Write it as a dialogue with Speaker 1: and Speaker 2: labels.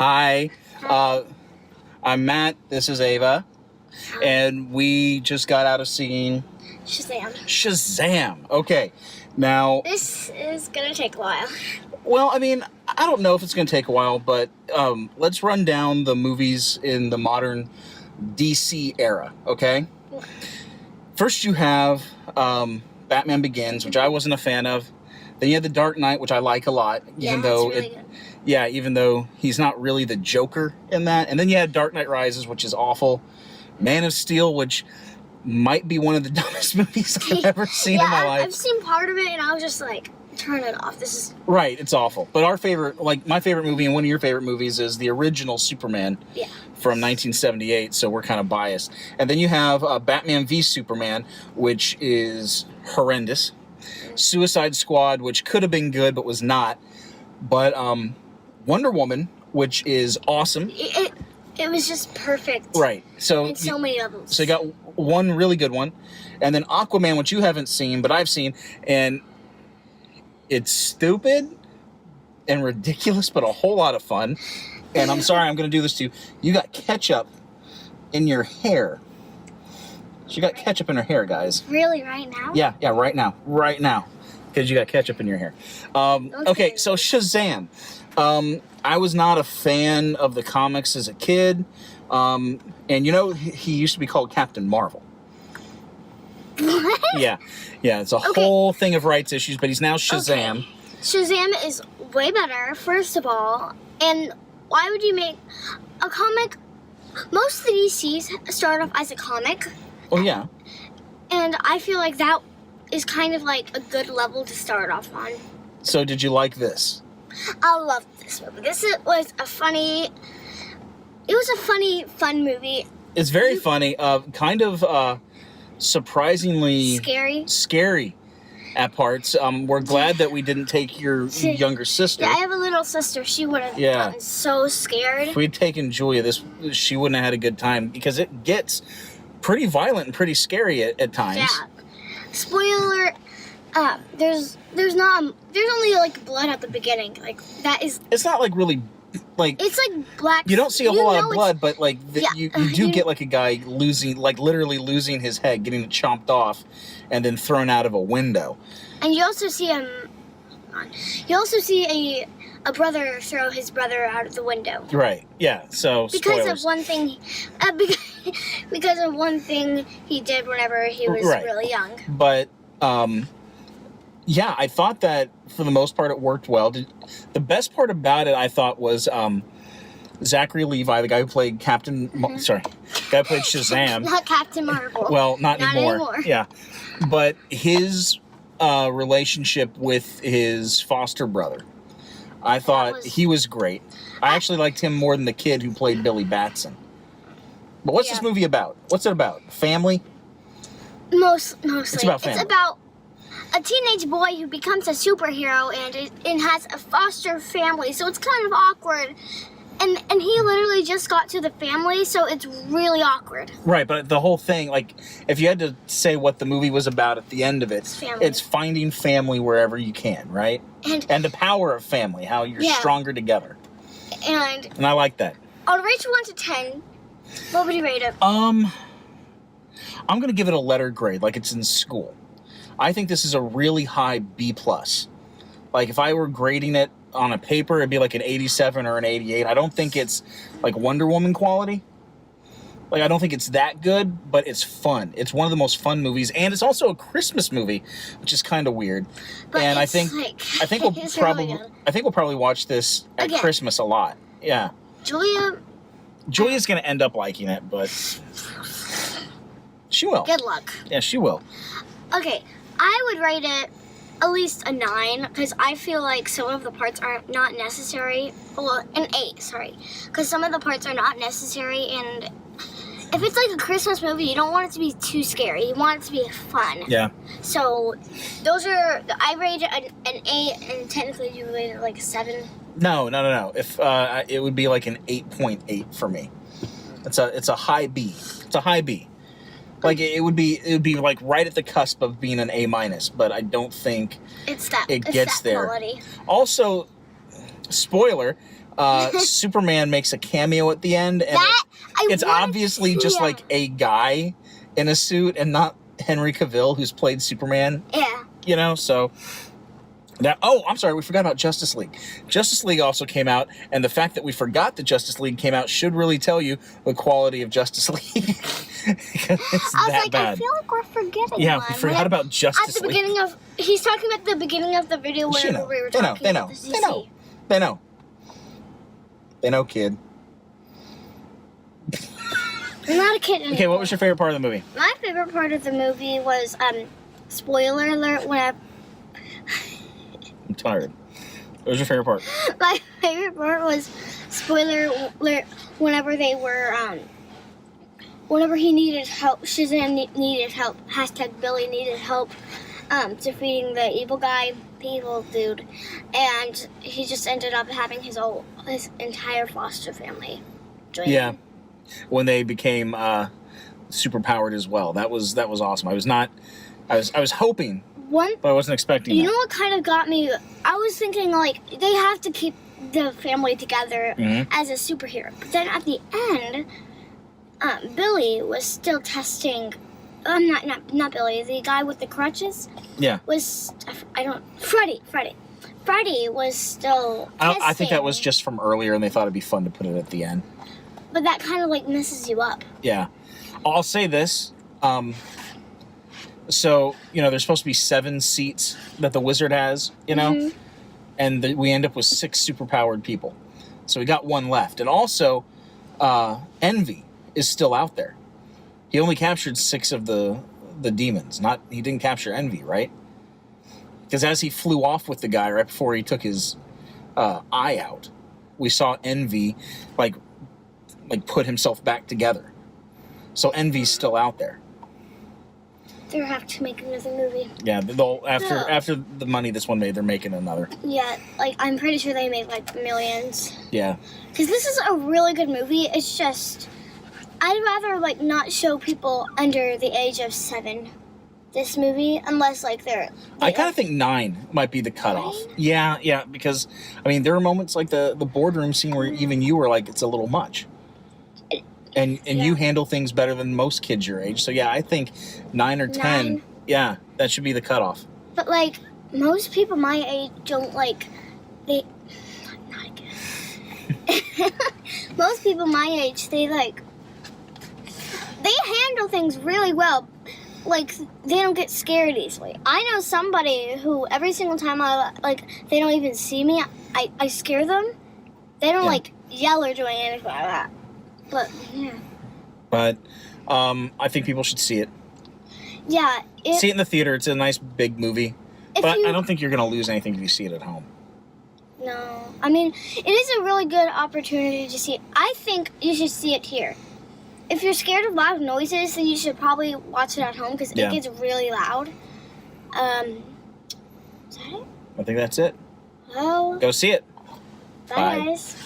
Speaker 1: Hi. I'm Matt. This is Ava. And we just got out of seeing Shazam. Okay. Now,
Speaker 2: this is going to take a while.
Speaker 1: Well, I mean, I don't know if it's going to take a while, but let's run down the movies in the modern DC era, okay? First you have Batman Begins, which I wasn't a fan of. Then you have The Dark Knight, which I like a lot, even though he's not really the Joker in that. And then you had Dark Knight Rises, which is awful. Man of Steel, which might be one of the dumbest movies I've ever seen in my life.
Speaker 2: I've seen part of it, and I was just like, turn it off. This is...
Speaker 1: Right, it's awful. But my favorite movie and one of your favorite movies is the original Superman from 1978, so we're kind of biased. And then you have Batman v Superman, which is horrendous. Suicide Squad, which could have been good but was not. But Wonder Woman, which is awesome.
Speaker 2: It was just perfect.
Speaker 1: Right. So
Speaker 2: in so many levels.
Speaker 1: So you got one really good one. And then Aquaman, which you haven't seen, but I've seen. And it's stupid and ridiculous, but a whole lot of fun. And I'm sorry I'm going to do this to you. You got ketchup in your hair. She got ketchup in her hair, guys.
Speaker 2: Really? Right now?
Speaker 1: Yeah, right now. Right now. Because you got ketchup in your hair. Okay, so Shazam. I was not a fan of the comics as a kid. And you know, he used to be called Captain Marvel.
Speaker 2: What?
Speaker 1: Yeah, it's a whole thing of rights issues, but he's now Shazam.
Speaker 2: Okay. Shazam is way better, first of all. And why would you make a comic? Most of the DCs start off as a comic.
Speaker 1: Oh, yeah.
Speaker 2: And I feel like that is kind of like a good level to start off on.
Speaker 1: So did you like this?
Speaker 2: I loved this movie. Was a funny fun movie.
Speaker 1: It's very funny. Kind of surprisingly scary at parts. We're glad that we didn't take your younger sister.
Speaker 2: Yeah, I have a little sister. She would have gotten so scared.
Speaker 1: If we'd taken Julia, she wouldn't have had a good time because it gets pretty violent and pretty scary at times.
Speaker 2: Yeah. Spoiler, there's only like blood at the beginning. Like that is.
Speaker 1: It's not like really like.
Speaker 2: It's like black.
Speaker 1: You don't see a whole lot of blood, but like you do get like a guy literally losing his head, getting it chomped off, and then thrown out of a window.
Speaker 2: And you also see a brother throw his brother out of the window.
Speaker 1: Right. Yeah. So
Speaker 2: because of one thing, because of one thing he did whenever he was really young.
Speaker 1: But yeah, I thought that for the most part it worked well. The best part about it, I thought, was Zachary Levi, the guy who played guy who played Shazam.
Speaker 2: Not Captain Marvel.
Speaker 1: Well, not anymore. Yeah, but his relationship with his foster brother. I thought he was great. I actually liked him more than the kid who played Billy Batson. But what's this movie about? What's it about? Family?
Speaker 2: Mostly.
Speaker 1: It's about family.
Speaker 2: It's about a teenage boy who becomes a superhero and has a foster family. So it's kind of awkward. And he literally just got to the family, so it's really awkward. Right,
Speaker 1: but the whole thing, like, if you had to say what the movie was about at the end of it, it's finding family wherever you can, right? And the power of family, how you're stronger together. And I like that.
Speaker 2: On a rate of 1 to 10, what would you rate it?
Speaker 1: I'm going to give it a letter grade, like it's in school. I think this is a really high B+. Like, if I were grading it on a paper, it'd be like an 87 or an 88. I don't think it's like Wonder Woman quality. Like, I don't think it's that good, but it's fun. It's one of the most fun movies, and it's also a Christmas movie, which is kind of weird.
Speaker 2: But
Speaker 1: and I think we'll probably watch this at Christmas a lot. Yeah. Julia's gonna end up liking it, but she will.
Speaker 2: Good luck.
Speaker 1: Yeah, she will.
Speaker 2: Okay, I would rate it at least a 9, because I feel like some of the parts are not necessary. Well, an 8, sorry. Because some of the parts are not necessary, and if it's like a Christmas movie, you don't want it to be too scary. You want it to be fun.
Speaker 1: Yeah.
Speaker 2: So, I rated an 8, and technically you rated it like a 7.
Speaker 1: No. If it would be like an 8.8 for me. It's a high B. It's a high B. Like, it would be like right at the cusp of being an A-, but I don't think it gets there.
Speaker 2: Quality.
Speaker 1: Also, spoiler, Superman makes a cameo at the end, and it's obviously just like a guy in a suit and not Henry Cavill, who's played Superman.
Speaker 2: Yeah.
Speaker 1: You know, so that. Oh, I'm sorry, we forgot about Justice League. Justice League also came out, and the fact that we forgot that Justice League came out should really tell you the quality of Justice League. It's that bad.
Speaker 2: I feel like we're forgetting.
Speaker 1: Yeah,
Speaker 2: one.
Speaker 1: we forgot about Justice
Speaker 2: League. At the
Speaker 1: League.
Speaker 2: beginning of, he's talking about the beginning of the video where we were talking about the CC.
Speaker 1: They know. They know, kid.
Speaker 2: I'm not a kid anymore.
Speaker 1: Okay, what was your favorite part of the movie?
Speaker 2: My favorite part of the movie was, spoiler alert,
Speaker 1: I'm tired. What was your favorite part?
Speaker 2: My favorite part was, spoiler alert, whenever they were, whenever he needed help, Shazam needed help, #Billy needed help, defeating the evil guy, the evil dude, and he just ended up having his entire foster family join him.
Speaker 1: When they became super powered as well. That was awesome. I was hoping, but I wasn't expecting
Speaker 2: You
Speaker 1: that.
Speaker 2: know what kind of got me? I was thinking, like, they have to keep the family together as a superhero. But then at the end, Billy was still testing. Not Billy. The guy with the crutches.
Speaker 1: Yeah.
Speaker 2: Freddie. Freddie was still testing.
Speaker 1: I think that was just from earlier, and they thought it'd be fun to put it at the end.
Speaker 2: But that kind of, like, messes you up.
Speaker 1: Yeah. I'll say this. So, there's supposed to be 7 seats that the wizard has, and we end up with 6 superpowered people. So we got 1 left. And also, Envy is still out there. He only captured 6 of the demons. He didn't capture Envy, right? Because as he flew off with the guy right before he took his eye out, we saw Envy, like put himself back together. So Envy's still out there.
Speaker 2: They'll have to make another movie.
Speaker 1: Yeah, after the money this one made, they're making another.
Speaker 2: Yeah, like, I'm pretty sure they made, like, millions.
Speaker 1: Yeah.
Speaker 2: Because this is a really good movie. It's just, I'd rather, like, not show people under the age of 7 this movie, unless, like,
Speaker 1: I kind of think 9 might be the cutoff.
Speaker 2: 9?
Speaker 1: Yeah, because, I mean, there are moments like the boardroom scene where even you were like, it's a little much. And you handle things better than most kids your age. So, yeah, I think 9 or 10, yeah, that should be the cutoff.
Speaker 2: But, like, most people my age don't, like, not again. Most people my age, they handle things really well. Like, they don't get scared easily. I know somebody who every single time they don't even see me, I scare them. They don't, like, yell or do anything like that. But, yeah.
Speaker 1: But, I think people should see it.
Speaker 2: Yeah.
Speaker 1: See it in the theater. It's a nice, big movie. But I don't think you're going to lose anything if you see it at home.
Speaker 2: No. I mean, it is a really good opportunity to see it. I think you should see it here. If you're scared of loud noises, then you should probably watch it at home because it gets really loud. Is that it?
Speaker 1: I think that's it.
Speaker 2: Well,
Speaker 1: Go see it.
Speaker 2: bye. Guys.